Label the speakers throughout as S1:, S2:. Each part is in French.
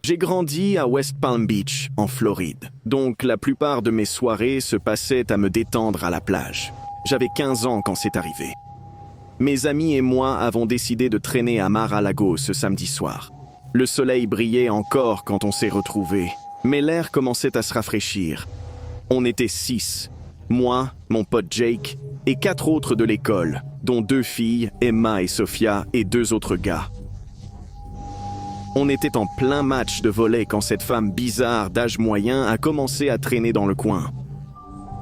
S1: J'ai grandi à West Palm Beach, en Floride, donc la plupart de mes soirées se passaient à me détendre à la plage. J'avais 15 ans quand c'est arrivé. Mes amis et moi avons décidé de traîner à Mar-a-Lago ce samedi soir. Le soleil brillait encore quand on s'est retrouvés, mais l'air commençait à se rafraîchir. On était 6, moi, mon pote Jake, et 4 autres de l'école, dont 2 filles, Emma et Sophia, et 2 autres gars. On était en plein match de volley quand cette femme bizarre d'âge moyen a commencé à traîner dans le coin.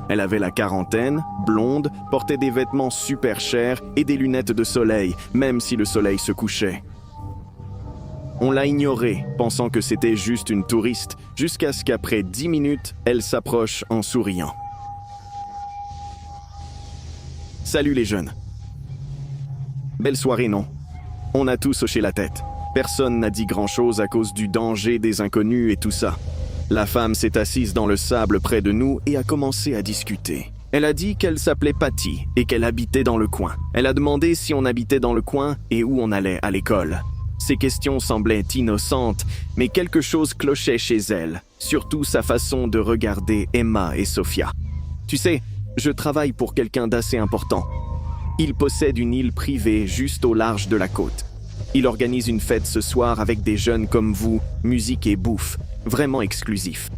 S1: Elle avait la quarantaine, blonde, portait des vêtements super chers et des lunettes de soleil, même si le soleil se couchait. On l'a ignorée, pensant que c'était juste une touriste, jusqu'à ce qu'après 10 minutes, elle s'approche en souriant. « Salut les jeunes. » Belle soirée, non? On a tous hoché la tête. Personne n'a dit grand-chose à cause du danger des inconnus et tout ça. La femme s'est assise dans le sable près de nous et a commencé à discuter. Elle a dit qu'elle s'appelait Patty et qu'elle habitait dans le coin. Elle a demandé si on habitait dans le coin et où on allait à l'école. Ces questions semblaient innocentes, mais quelque chose clochait chez elle, surtout sa façon de regarder Emma et Sophia. Tu sais, je travaille pour quelqu'un d'assez important. Il possède une île privée juste au large de la côte. Il organise une fête ce soir avec des jeunes comme vous, musique et bouffe, vraiment exclusif.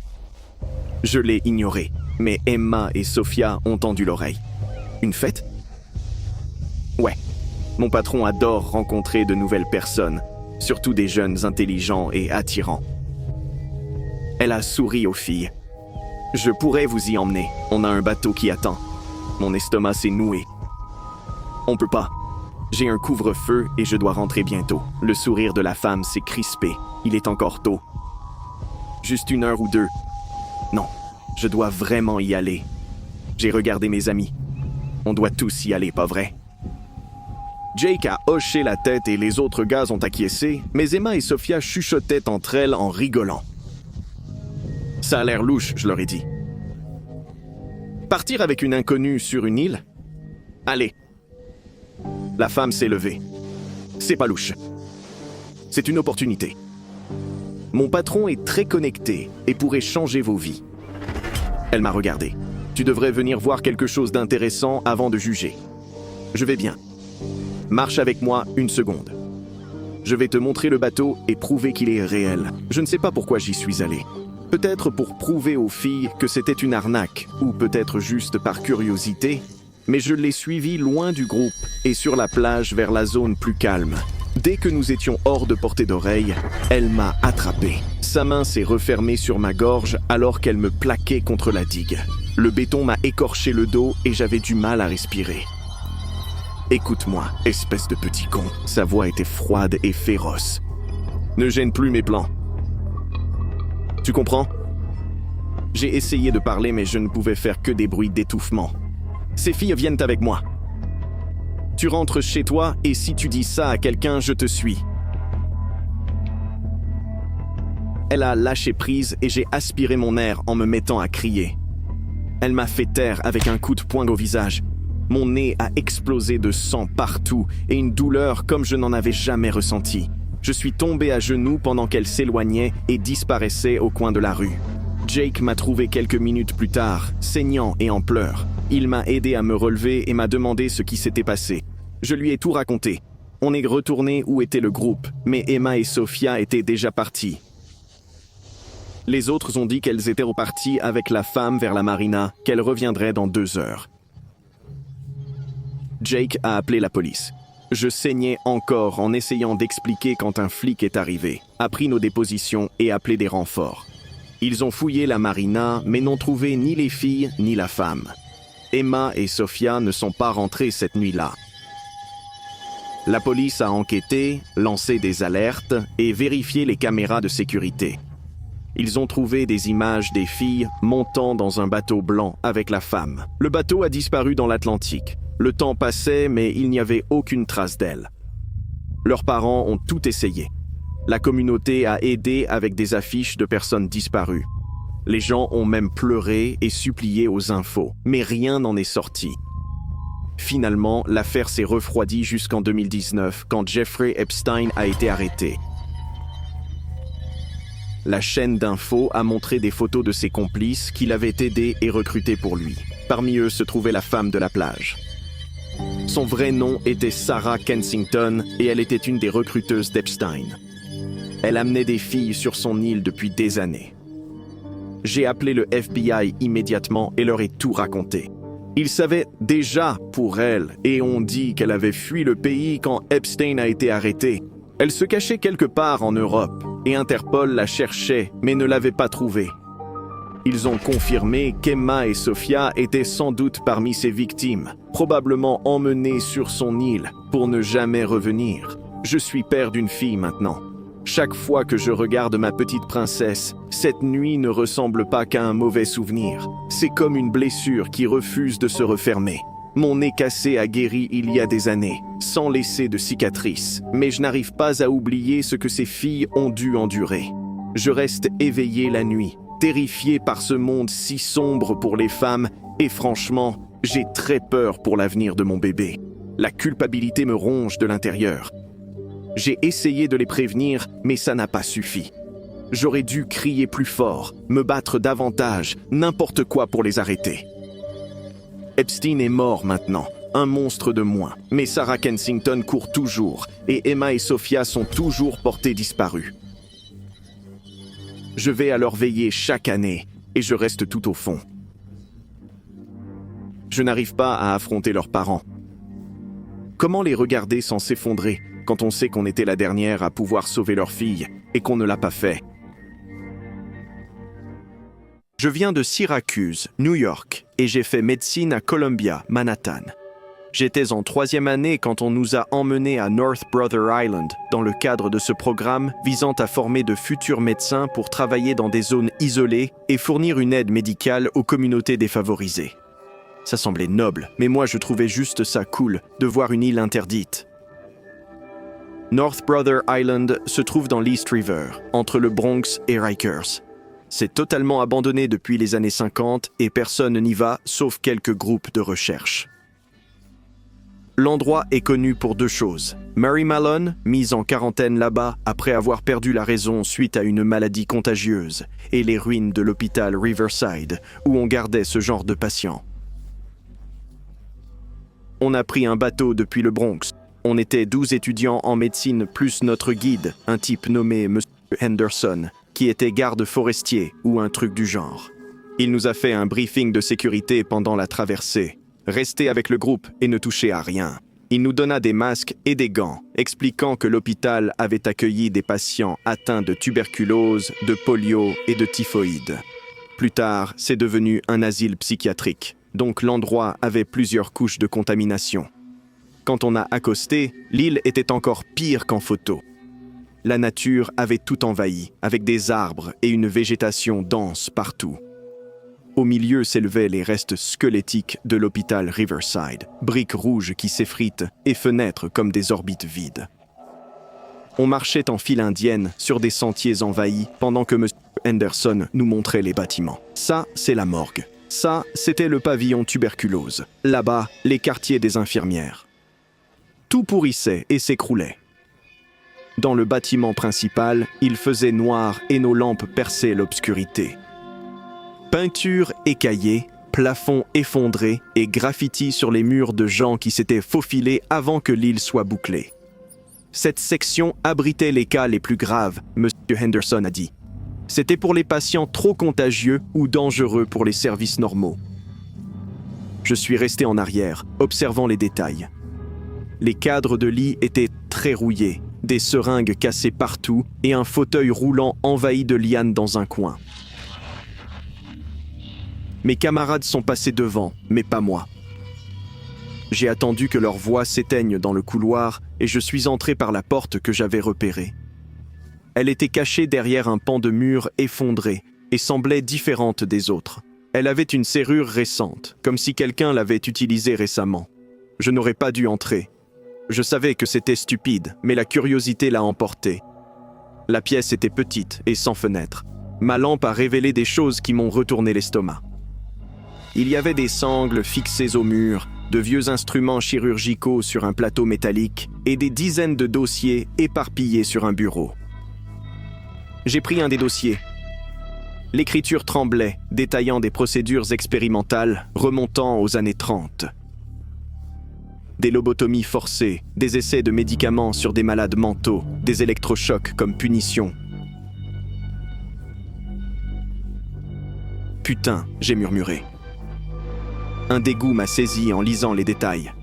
S1: Je l'ai ignoré, mais Emma et Sophia ont tendu l'oreille. Une fête? Ouais, mon patron adore rencontrer de nouvelles personnes, surtout des jeunes intelligents et attirants. Elle a souri aux filles. Je pourrais vous y emmener, on a un bateau qui attend. Mon estomac s'est noué. On peut pas. J'ai un couvre-feu et je dois rentrer bientôt. Le sourire de la femme s'est crispé. Il est encore tôt. Juste 1 heure ou 2. Non, je dois vraiment y aller. J'ai regardé mes amis. On doit tous y aller, pas vrai? Jake a hoché la tête et les autres gars ont acquiescé, mais Emma et Sophia chuchotaient entre elles en rigolant. Ça a l'air louche, je leur ai dit. Partir avec une inconnue sur une île? Allez. La femme s'est levée. C'est pas louche. C'est une opportunité. Mon patron est très connecté et pourrait changer vos vies. Elle m'a regardé. Tu devrais venir voir quelque chose d'intéressant avant de juger. Je vais bien. Marche avec moi 1 seconde. Je vais te montrer le bateau et prouver qu'il est réel. Je ne sais pas pourquoi j'y suis allé. Peut-être pour prouver aux filles que c'était une arnaque, ou peut-être juste par curiosité, mais je l'ai suivi loin du groupe et sur la plage vers la zone plus calme. Dès que nous étions hors de portée d'oreille, elle m'a attrapé. Sa main s'est refermée sur ma gorge alors qu'elle me plaquait contre la digue. Le béton m'a écorché le dos et j'avais du mal à respirer. « Écoute-moi, espèce de petit con. » Sa voix était froide et féroce. « Ne gêne plus mes plans. Tu comprends? » J'ai essayé de parler mais je ne pouvais faire que des bruits d'étouffement. Ces filles viennent avec moi. Tu rentres chez toi et si tu dis ça à quelqu'un, je te suis. Elle a lâché prise et j'ai aspiré mon air en me mettant à crier. Elle m'a fait taire avec un coup de poing au visage. Mon nez a explosé de sang partout et une douleur comme je n'en avais jamais ressenti. Je suis tombé à genoux pendant qu'elle s'éloignait et disparaissait au coin de la rue. Jake m'a trouvé quelques minutes plus tard, saignant et en pleurs. Il m'a aidé à me relever et m'a demandé ce qui s'était passé. Je lui ai tout raconté. On est retourné où était le groupe, mais Emma et Sophia étaient déjà parties. Les autres ont dit qu'elles étaient reparties avec la femme vers la marina, qu'elles reviendraient dans 2 heures. Jake a appelé la police. Je saignais encore en essayant d'expliquer quand un flic est arrivé, a pris nos dépositions et appelé des renforts. Ils ont fouillé la marina, mais n'ont trouvé ni les filles ni la femme. Emma et Sophia ne sont pas rentrées cette nuit-là. La police a enquêté, lancé des alertes et vérifié les caméras de sécurité. Ils ont trouvé des images des filles montant dans un bateau blanc avec la femme. Le bateau a disparu dans l'Atlantique. Le temps passait, mais il n'y avait aucune trace d'elle. Leurs parents ont tout essayé. La communauté a aidé avec des affiches de personnes disparues. Les gens ont même pleuré et supplié aux infos, mais rien n'en est sorti. Finalement, l'affaire s'est refroidie jusqu'en 2019, quand Jeffrey Epstein a été arrêté. La chaîne d'infos a montré des photos de ses complices qui l'avaient aidé et recruté pour lui. Parmi eux se trouvait la femme de la plage. Son vrai nom était Sarah Kensington et elle était une des recruteuses d'Epstein. Elle amenait des filles sur son île depuis des années. J'ai appelé le FBI immédiatement et leur ai tout raconté. Ils savaient déjà pour elle et ont dit qu'elle avait fui le pays quand Epstein a été arrêté. Elle se cachait quelque part en Europe et Interpol la cherchait mais ne l'avait pas trouvée. Ils ont confirmé qu'Emma et Sophia étaient sans doute parmi ses victimes, probablement emmenées sur son île pour ne jamais revenir. Je suis père d'une fille maintenant. Chaque fois que je regarde ma petite princesse, cette nuit ne ressemble pas qu'à un mauvais souvenir. C'est comme une blessure qui refuse de se refermer. Mon nez cassé a guéri il y a des années, sans laisser de cicatrices, mais je n'arrive pas à oublier ce que ces filles ont dû endurer. Je reste éveillé la nuit, terrifié par ce monde si sombre pour les femmes, et franchement, j'ai très peur pour l'avenir de mon bébé. La culpabilité me ronge de l'intérieur. J'ai essayé de les prévenir, mais ça n'a pas suffi. J'aurais dû crier plus fort, me battre davantage, n'importe quoi pour les arrêter. Epstein est mort maintenant, un monstre de moins, mais Sarah Kensington court toujours, et Emma et Sophia sont toujours portées disparues. Je vais alors veiller chaque année, et je reste tout au fond. Je n'arrive pas à affronter leurs parents. Comment les regarder sans s'effondrer quand on sait qu'on était la dernière à pouvoir sauver leur fille et qu'on ne l'a pas fait? Je viens de Syracuse, New York, et j'ai fait médecine à Columbia, Manhattan. J'étais en 3e année quand on nous a emmenés à North Brother Island dans le cadre de ce programme visant à former de futurs médecins pour travailler dans des zones isolées et fournir une aide médicale aux communautés défavorisées. Ça semblait noble, mais moi je trouvais juste ça cool de voir une île interdite. North Brother Island se trouve dans l'East River, entre le Bronx et Rikers. C'est totalement abandonné depuis les années 50 et personne n'y va sauf quelques groupes de recherche. L'endroit est connu pour 2 choses. Mary Mallon, mise en quarantaine là-bas après avoir perdu la raison suite à une maladie contagieuse, et les ruines de l'hôpital Riverside, où on gardait ce genre de patients. On a pris un bateau depuis le Bronx. On était 12 étudiants en médecine plus notre guide, un type nommé M. Henderson, qui était garde forestier ou un truc du genre. Il nous a fait un briefing de sécurité pendant la traversée. Restez avec le groupe et ne touchez à rien. Il nous donna des masques et des gants, expliquant que l'hôpital avait accueilli des patients atteints de tuberculose, de polio et de typhoïde. Plus tard, c'est devenu un asile psychiatrique, donc l'endroit avait plusieurs couches de contamination. Quand on a accosté, l'île était encore pire qu'en photo. La nature avait tout envahi, avec des arbres et une végétation dense partout. Au milieu s'élevaient les restes squelettiques de l'hôpital Riverside, briques rouges qui s'effritent et fenêtres comme des orbites vides. On marchait en file indienne sur des sentiers envahis pendant que M. Henderson nous montrait les bâtiments. Ça, c'est la morgue. Ça, c'était le pavillon tuberculose. Là-bas, les quartiers des infirmières. Tout pourrissait et s'écroulait. Dans le bâtiment principal, il faisait noir et nos lampes perçaient l'obscurité. Peinture écaillée, plafond effondré et graffitis sur les murs de gens qui s'étaient faufilés avant que l'île soit bouclée. Cette section abritait les cas les plus graves, M. Henderson a dit. C'était pour les patients trop contagieux ou dangereux pour les services normaux. Je suis resté en arrière, observant les détails. Les cadres de lit étaient très rouillés, des seringues cassées partout et un fauteuil roulant envahi de lianes dans un coin. Mes camarades sont passés devant, mais pas moi. J'ai attendu que leurs voix s'éteignent dans le couloir et je suis entré par la porte que j'avais repérée. Elle était cachée derrière un pan de mur effondré et semblait différente des autres. Elle avait une serrure récente, comme si quelqu'un l'avait utilisée récemment. Je n'aurais pas dû entrer. Je savais que c'était stupide, mais la curiosité l'a emporté. La pièce était petite et sans fenêtre. Ma lampe a révélé des choses qui m'ont retourné l'estomac. Il y avait des sangles fixées au mur, de vieux instruments chirurgicaux sur un plateau métallique et des dizaines de dossiers éparpillés sur un bureau. J'ai pris un des dossiers. L'écriture tremblait, détaillant des procédures expérimentales remontant aux années 30. Des lobotomies forcées, des essais de médicaments sur des malades mentaux, des électrochocs comme punition. « Putain », j'ai murmuré. Un dégoût m'a saisi en lisant les détails.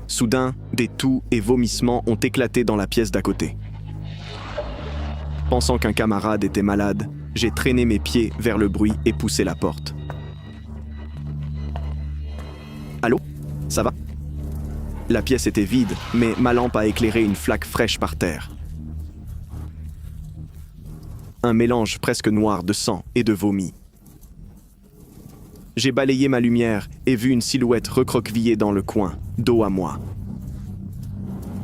S1: Soudain, des toux et vomissements ont éclaté dans la pièce d'à côté. Pensant qu'un camarade était malade, j'ai traîné mes pieds vers le bruit et poussé la porte. « Allô ? Ça va ?» La pièce était vide, mais ma lampe a éclairé une flaque fraîche par terre. Un mélange presque noir de sang et de vomi. J'ai balayé ma lumière et vu une silhouette recroquevillée dans le coin, dos à moi.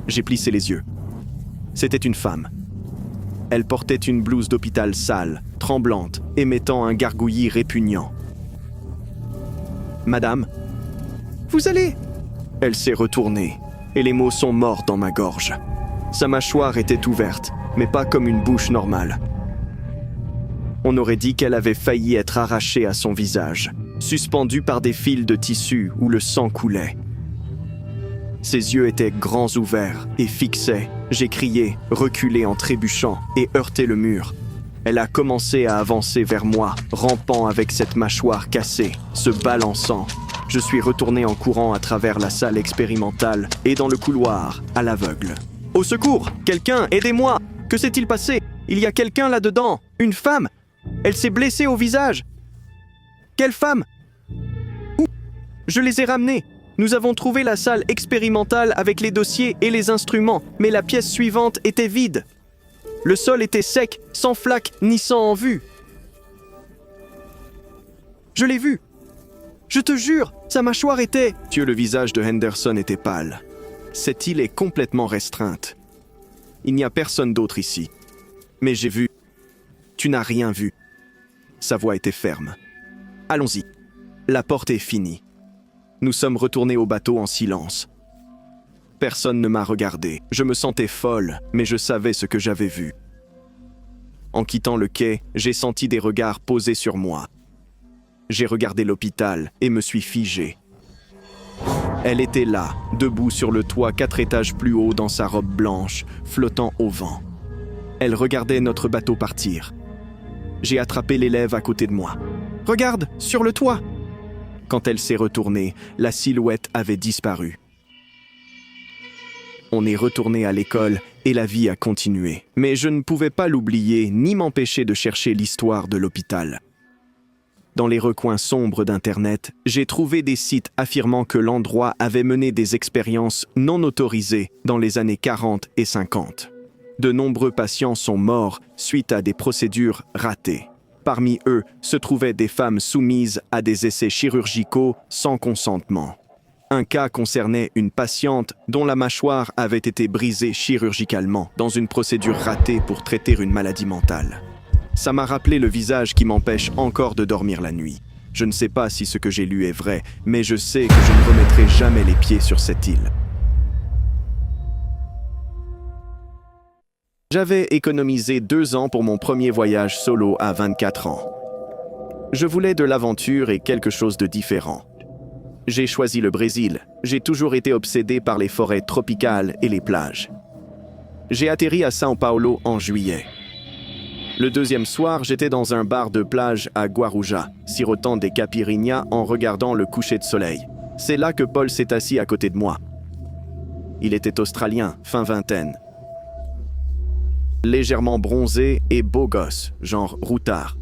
S1: J'ai plissé les yeux. C'était une femme. Elle portait une blouse d'hôpital sale, tremblante, émettant un gargouillis répugnant. « Madame, vous allez ?» Elle s'est retournée, et les mots sont morts dans ma gorge. Sa mâchoire était ouverte, mais pas comme une bouche normale. On aurait dit qu'elle avait failli être arrachée à son visage, suspendue par des fils de tissu où le sang coulait. Ses yeux étaient grands ouverts et fixés. J'ai crié, reculé en trébuchant et heurté le mur. Elle a commencé à avancer vers moi, rampant avec cette mâchoire cassée, se balançant. Je suis retourné en courant à travers la salle expérimentale et dans le couloir, à l'aveugle. « Au secours! Quelqu'un, aidez-moi! Que s'est-il passé? Il y a quelqu'un là-dedans! Une femme! Elle s'est blessée au visage! Quelle femme? Où? Je les ai ramenés! Nous avons trouvé la salle expérimentale avec les dossiers et les instruments, mais la pièce suivante était vide. Le sol était sec, sans flaque ni sang en vue. Je l'ai vu. Je te jure, sa mâchoire était... Dieu, le visage de Henderson était pâle. Cette île est complètement restreinte. Il n'y a personne d'autre ici. Mais j'ai vu... Tu n'as rien vu. Sa voix était ferme. Allons-y. La porte est finie. Nous sommes retournés au bateau en silence. Personne ne m'a regardé. Je me sentais folle, mais je savais ce que j'avais vu. En quittant le quai, j'ai senti des regards posés sur moi. J'ai regardé l'hôpital et me suis figé. Elle était là, debout sur le toit 4 étages plus haut dans sa robe blanche, flottant au vent. Elle regardait notre bateau partir. J'ai attrapé l'élève à côté de moi. « Regarde, sur le toit !» Quand elle s'est retournée, la silhouette avait disparu. On est retourné à l'école et la vie a continué. Mais je ne pouvais pas l'oublier ni m'empêcher de chercher l'histoire de l'hôpital. Dans les recoins sombres d'Internet, j'ai trouvé des sites affirmant que l'endroit avait mené des expériences non autorisées dans les années 40 et 50. De nombreux patients sont morts suite à des procédures ratées. Parmi eux se trouvaient des femmes soumises à des essais chirurgicaux sans consentement. Un cas concernait une patiente dont la mâchoire avait été brisée chirurgicalement dans une procédure ratée pour traiter une maladie mentale. Ça m'a rappelé le visage qui m'empêche encore de dormir la nuit. Je ne sais pas si ce que j'ai lu est vrai, mais je sais que je ne remettrai jamais les pieds sur cette île. J'avais économisé 2 ans pour mon premier voyage solo à 24 ans. Je voulais de l'aventure et quelque chose de différent. J'ai choisi le Brésil. J'ai toujours été obsédé par les forêts tropicales et les plages. J'ai atterri à São Paulo en juillet. Le 2e soir, j'étais dans un bar de plage à Guarujá, sirotant des caipirinhas en regardant le coucher de soleil. C'est là que Paul s'est assis à côté de moi. Il était australien, fin vingtaine. Légèrement bronzé et beau gosse, genre routard.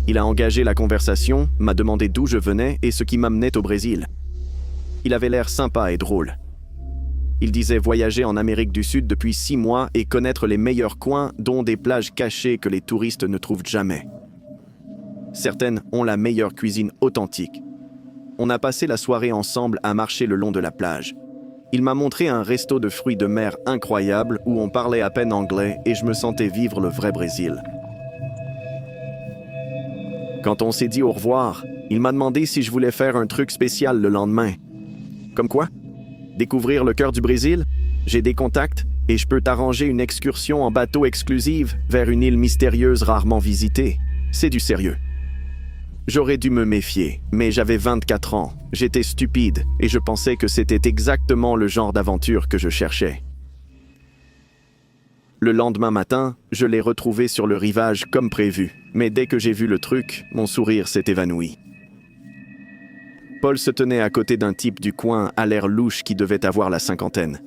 S1: Il a engagé la conversation, m'a demandé d'où je venais et ce qui m'amenait au Brésil. Il avait l'air sympa et drôle. Il disait voyager en Amérique du Sud depuis 6 mois et connaître les meilleurs coins, dont des plages cachées que les touristes ne trouvent jamais. Certaines ont la meilleure cuisine authentique. On a passé la soirée ensemble à marcher le long de la plage. Il m'a montré un resto de fruits de mer incroyable où on parlait à peine anglais et je me sentais vivre le vrai Brésil. Quand on s'est dit au revoir, il m'a demandé si je voulais faire un truc spécial le lendemain. Comme quoi? Découvrir le cœur du Brésil? J'ai des contacts? et je peux t'arranger une excursion en bateau exclusive vers une île mystérieuse rarement visitée. C'est du sérieux. J'aurais dû me méfier, mais j'avais 24 ans, j'étais stupide et je pensais que c'était exactement le genre d'aventure que je cherchais. Le lendemain matin, je l'ai retrouvé sur le rivage comme prévu, mais dès que j'ai vu le truc, mon sourire s'est évanoui. Paul se tenait à côté d'un type du coin à l'air louche qui devait avoir la cinquantaine.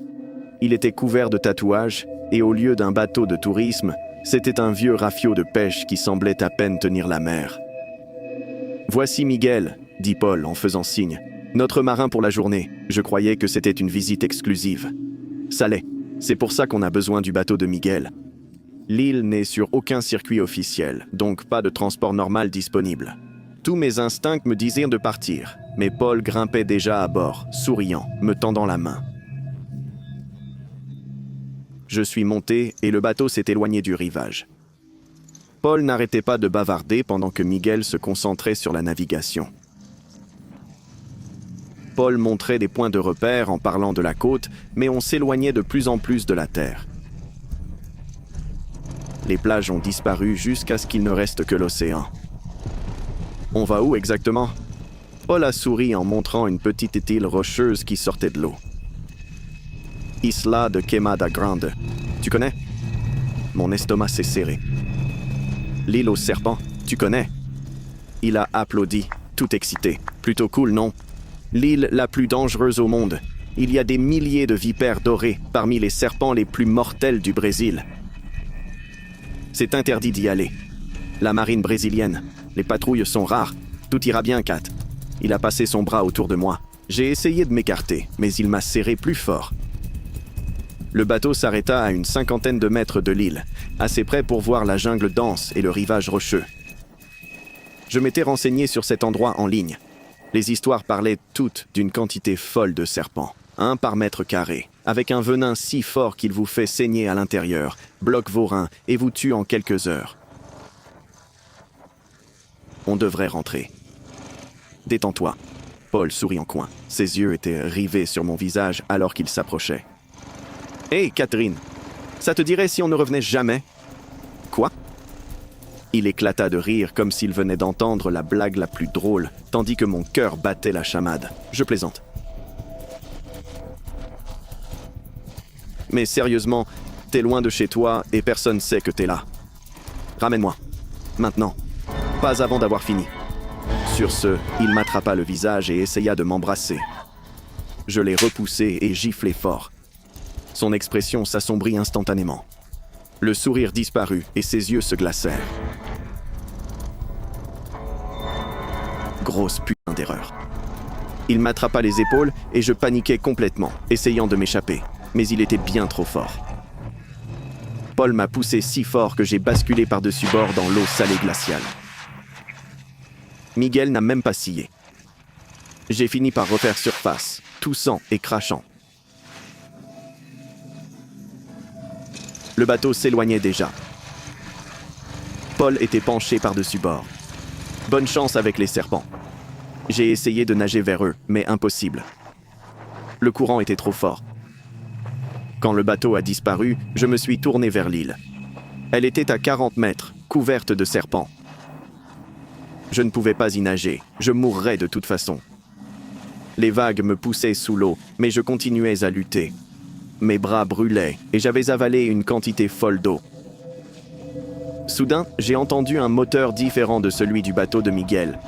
S1: Il était couvert de tatouages et au lieu d'un bateau de tourisme, c'était un vieux rafiot de pêche qui semblait à peine tenir la mer. « Voici Miguel », dit Paul en faisant signe. « Notre marin pour la journée. Je croyais que c'était une visite exclusive. » Ça l'est. C'est pour ça qu'on a besoin du bateau de Miguel. L'île n'est sur aucun circuit officiel, donc pas de transport normal disponible. Tous mes instincts me disaient de partir, mais Paul grimpait déjà à bord, souriant, me tendant la main. Je suis monté et le bateau s'est éloigné du rivage. Paul n'arrêtait pas de bavarder pendant que Miguel se concentrait sur la navigation. Paul montrait des points de repère en parlant de la côte, mais on s'éloignait de plus en plus de la terre. Les plages ont disparu jusqu'à ce qu'il ne reste que l'océan. « On va où exactement ?» Paul a souri en montrant une petite île rocheuse qui sortait de l'eau. « Isla de Quemada Grande. Tu connais ?» Mon estomac s'est serré. « L'île aux serpents, tu connais ?» Il a applaudi, tout excité. « Plutôt cool, non ?» L'île la plus dangereuse au monde. Il y a des milliers de vipères dorées parmi les serpents les plus mortels du Brésil. C'est interdit d'y aller. La marine brésilienne, les patrouilles sont rares. Tout ira bien, Kat. Il a passé son bras autour de moi. J'ai essayé de m'écarter, mais il m'a serré plus fort. Le bateau s'arrêta à une 50aine de mètres de l'île, assez près pour voir la jungle dense et le rivage rocheux. Je m'étais renseigné sur cet endroit en ligne. Les histoires parlaient toutes d'une quantité folle de serpents, 1 par mètre carré, avec un venin si fort qu'il vous fait saigner à l'intérieur, bloque vos reins et vous tue en quelques heures. On devrait rentrer. Détends-toi. Paul sourit en coin. Ses yeux étaient rivés sur mon visage alors qu'il s'approchait. « Hé, Catherine, ça te dirait si on ne revenait jamais ?»« Quoi ?» Il éclata de rire comme s'il venait d'entendre la blague la plus drôle, tandis que mon cœur battait la chamade. Je plaisante. Mais sérieusement, t'es loin de chez toi et personne sait que t'es là. Ramène-moi. Maintenant. Pas avant d'avoir fini. Sur ce, il m'attrapa le visage et essaya de m'embrasser. Je l'ai repoussé et giflé fort. Son expression s'assombrit instantanément. Le sourire disparut et ses yeux se glacèrent. Grosse putain d'erreur. Il m'attrapa les épaules et je paniquais complètement, essayant de m'échapper. Mais il était bien trop fort. Paul m'a poussé si fort que j'ai basculé par-dessus bord dans l'eau salée glaciale. Miguel n'a même pas scié. J'ai fini par refaire surface, toussant et crachant. Le bateau s'éloignait déjà. Paul était penché par-dessus bord. Bonne chance avec les serpents. J'ai essayé de nager vers eux, mais impossible. Le courant était trop fort. Quand le bateau a disparu, je me suis tourné vers l'île. Elle était à 40 mètres, couverte de serpents. Je ne pouvais pas y nager, je mourrais de toute façon. Les vagues me poussaient sous l'eau, mais je continuais à lutter. Mes bras brûlaient et j'avais avalé une quantité folle d'eau. Soudain, j'ai entendu un moteur différent de celui du bateau de Miguel.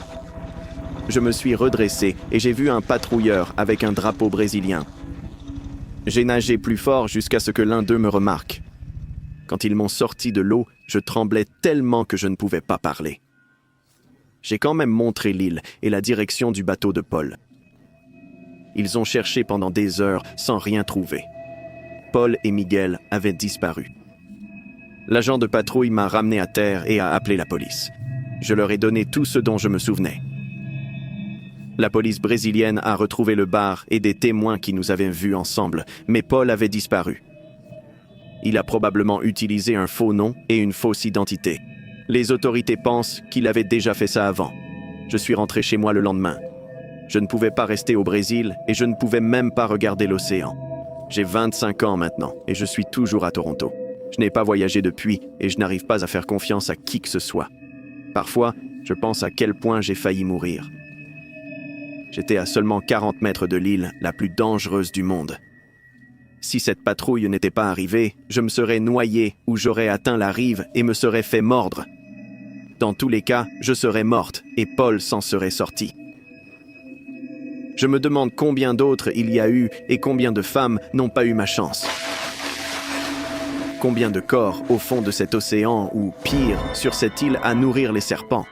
S1: Je me suis redressé et j'ai vu un patrouilleur avec un drapeau brésilien. J'ai nagé plus fort jusqu'à ce que l'un d'eux me remarque. Quand ils m'ont sorti de l'eau, je tremblais tellement que je ne pouvais pas parler. J'ai quand même montré l'île et la direction du bateau de Paul. Ils ont cherché pendant des heures sans rien trouver. Paul et Miguel avaient disparu. L'agent de patrouille m'a ramené à terre et a appelé la police. Je leur ai donné tout ce dont je me souvenais. La police brésilienne a retrouvé le bar et des témoins qui nous avaient vus ensemble, mais Paul avait disparu. Il a probablement utilisé un faux nom et une fausse identité. Les autorités pensent qu'il avait déjà fait ça avant. Je suis rentré chez moi le lendemain. Je ne pouvais pas rester au Brésil et je ne pouvais même pas regarder l'océan. J'ai 25 ans maintenant et je suis toujours à Toronto. Je n'ai pas voyagé depuis et je n'arrive pas à faire confiance à qui que ce soit. Parfois, je pense à quel point j'ai failli mourir. J'étais à seulement 40 mètres de l'île la plus dangereuse du monde. Si cette patrouille n'était pas arrivée, je me serais noyé ou j'aurais atteint la rive et me serais fait mordre. Dans tous les cas, je serais morte et Paul s'en serait sorti. Je me demande combien d'autres il y a eu et combien de femmes n'ont pas eu ma chance. Combien de corps au fond de cet océan ou, pire, sur cette île à nourrir les serpents.